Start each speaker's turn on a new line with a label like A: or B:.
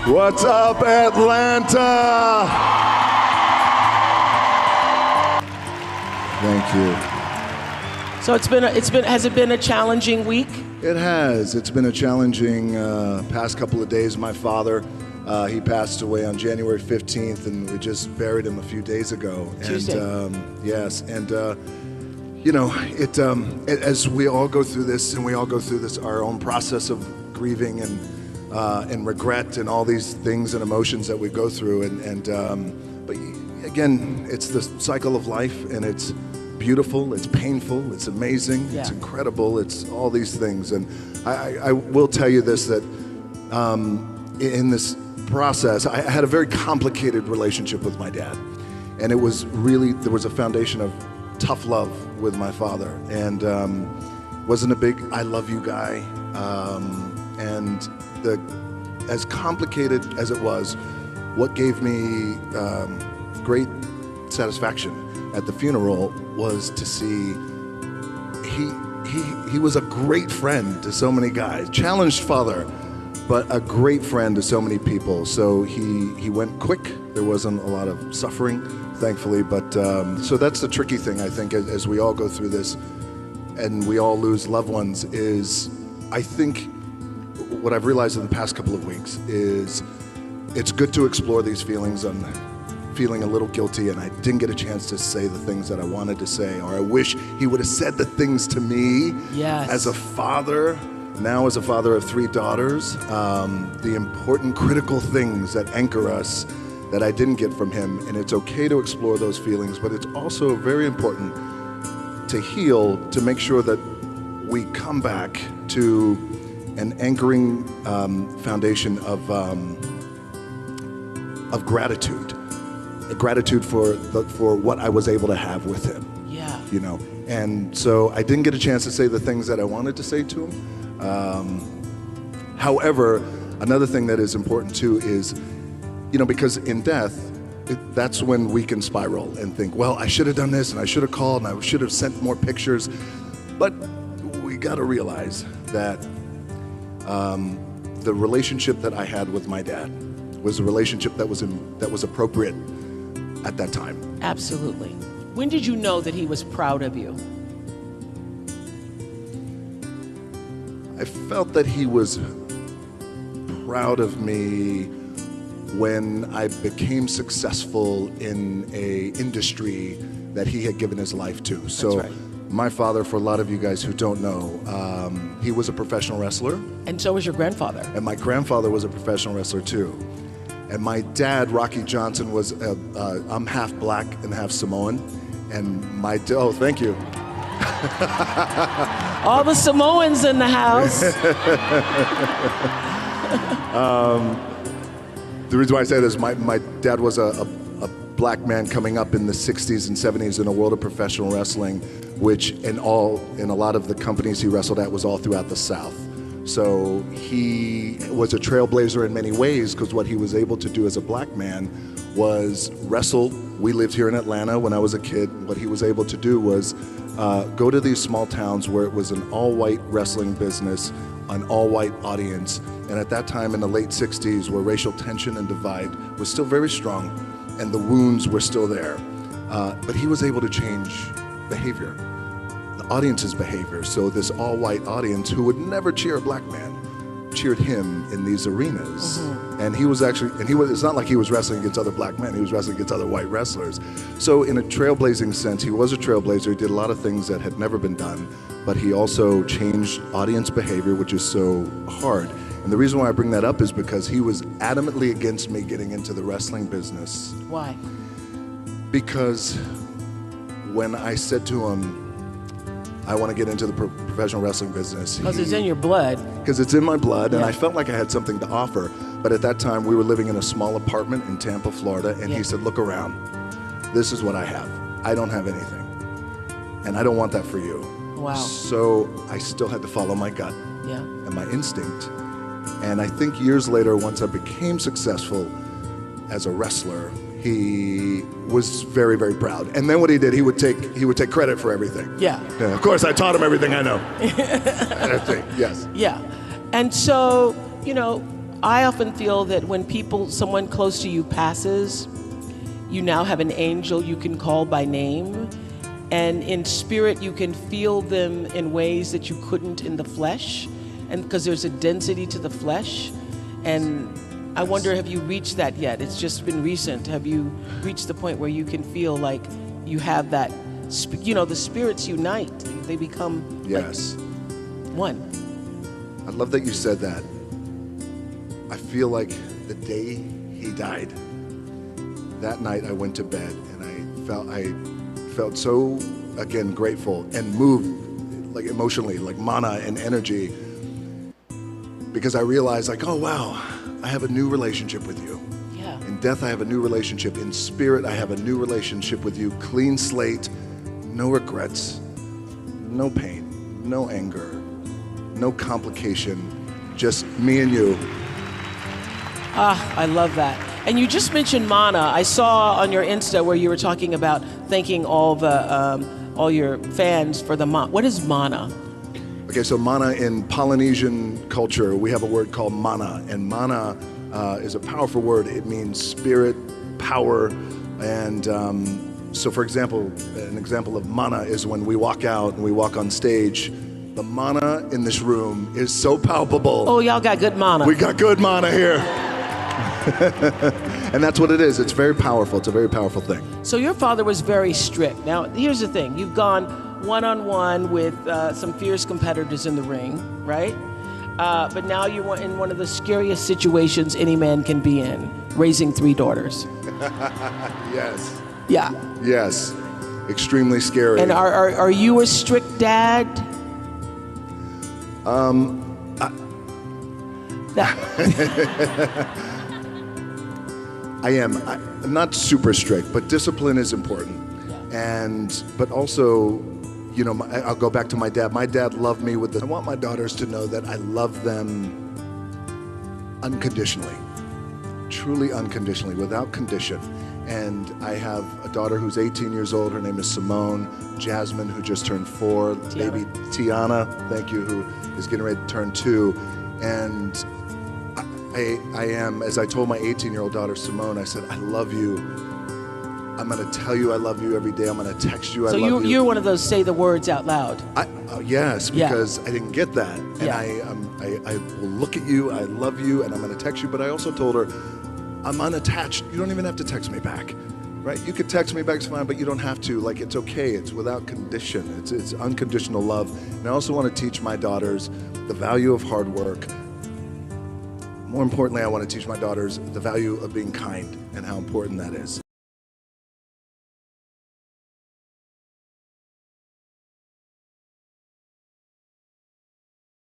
A: What's up, Atlanta? Thank you.
B: So has it been a challenging week?
A: It has. It's been a challenging past couple of days. My father, he passed away on January 15th, and we just buried him a few days ago.
B: Tuesday.
A: And yes, and you know, as we all go through this, and we all go through this, our own process of grieving and regret and all these things and emotions that we go through, but again, it's the cycle of life, and it's beautiful, it's painful, it's amazing, it's incredible, it's all these things. And I will tell you this, that in this process, I had a very complicated relationship with my dad, and it was really, there was a foundation of tough love with my father, and wasn't a big I love you guy, and as complicated as it was, what gave me great satisfaction at the funeral was to see he was a great friend to so many guys, challenged father, but a great friend to so many people. So he went quick. There wasn't a lot of suffering, thankfully, but so that's the tricky thing, I think, as we all go through this and we all lose loved ones, is I think what I've realized in the past couple of weeks is it's good to explore these feelings. I'm feeling a little guilty, and I didn't get a chance to say the things that I wanted to say, or I wish he would have said the things to me.
B: Yes.
A: As a father, now as a father of 3 daughters, the important, critical things that anchor us that I didn't get from him. And it's okay to explore those feelings, but it's also very important to heal, to make sure that we come back to an anchoring foundation of gratitude. Gratitude for what I was able to have with him.
B: Yeah.
A: You know, and so I didn't get a chance to say the things that I wanted to say to him. However, another thing that is important too is, you know, because in death, that's when we can spiral and think, well, I should have done this, and I should have called, and I should have sent more pictures. But we got to realize that the relationship that I had with my dad was a relationship that was appropriate at that time.
B: Absolutely. When did you know that he was proud of you?
A: I felt that he was proud of me when I became successful in a industry that he had given his life to. So
B: That's right.
A: My father, for a lot of you guys who don't know, he was a professional wrestler.
B: And so was your grandfather.
A: And my grandfather was a professional wrestler too. And my dad, Rocky Johnson, was, I'm half black and half Samoan. And oh, thank you.
B: All the Samoans in the house.
A: The reason why I say this, my dad was a black man coming up in the 60s and 70s in a world of professional wrestling, which in a lot of the companies he wrestled at was all throughout the South. So he was a trailblazer in many ways, because what he was able to do as a black man was wrestle. We lived here in Atlanta when I was a kid. What he was able to do was go to these small towns where it was an all-white wrestling business, an all-white audience. And at that time in the late 60s, where racial tension and divide was still very strong and the wounds were still there, but he was able to change behavior, the audience's behavior. So this all-white audience who would never cheer a black man cheered him in these arenas. Mm-hmm. And he was actually, it's not like he was wrestling against other black men, he was wrestling against other white wrestlers. So in a trailblazing sense, he was a trailblazer. He did a lot of things that had never been done, but he also changed audience behavior, which is so hard. And the reason why I bring that up is because he was adamantly against me getting into the wrestling business.
B: Why?
A: Because when I said to him, I want to get into the professional wrestling business.
B: Because it's in your blood.
A: Because it's in my blood, and I felt like I had something to offer. But at that time, we were living in a small apartment in Tampa, Florida, and he said, look around. This is what I have. I don't have anything. And I don't want that for you.
B: Wow.
A: So I still had to follow my gut and my instinct. And I think years later, once I became successful as a wrestler, he was very, very proud. And then what he did, he would take credit for everything.
B: Yeah.
A: Of course, I taught him everything I know. Yes.
B: Yeah. And so, you know, I often feel that when someone close to you passes, you now have an angel you can call by name. And in spirit, you can feel them in ways that you couldn't in the flesh. And because there's a density to the flesh. And I wonder, have you reached that yet? It's just been recent. Have you reached the point where you can feel like you have that, the spirits unite. They become
A: Yes.
B: like one.
A: I love that you said that. I feel like the day he died, that night I went to bed and I felt so, again, grateful and moved, like emotionally, like mana and energy, because I realized, like, oh wow, I have a new relationship with you.
B: Yeah.
A: In death, I have a new relationship. In spirit, I have a new relationship with you. Clean slate, no regrets, no pain, no anger, no complication, just me and you.
B: I love that. And you just mentioned mana. I saw on your Insta where you were talking about thanking all your fans for the mana. What is mana?
A: Okay, so mana in Polynesian culture, we have a word called mana, and mana is a powerful word. It means spirit, power, and so for example, an example of mana is when we walk out and we walk on stage, the mana in this room is so palpable.
B: Oh, y'all got good mana.
A: We got good mana here. And that's what it is. It's very powerful. It's a very powerful thing.
B: So your father was very strict. Now, here's the thing. You've gone one-on-one with some fierce competitors in the ring, right? But now you're in one of the scariest situations any man can be in, raising 3 daughters.
A: Yes.
B: Yeah.
A: Yes. Extremely scary.
B: And are you a strict dad?
A: I am. I'm not super strict, but discipline is important. But also, I'll go back to my dad. My dad loved me with I want my daughters to know that I love them unconditionally, truly unconditionally, without condition. And I have a daughter who's 18 years old. Her name is Simone. Jasmine, who just turned 4. Baby Tiana, thank you, who is getting ready to turn 2. And I am, as I told my 18-year-old daughter Simone, I said, I love you. I'm going to tell you I love you every day. I'm going to text you I love you.
B: So you're one of those say the words out loud.
A: Yes, because I didn't get that. And I will look at you, I love you, and I'm going to text you. But I also told her, I'm unattached. You don't even have to text me back, right? You could text me back, it's fine, but you don't have to. Like, it's okay. It's without condition. It's unconditional love. And I also want to teach my daughters the value of hard work. More importantly, I want to teach my daughters the value of being kind and how important that is.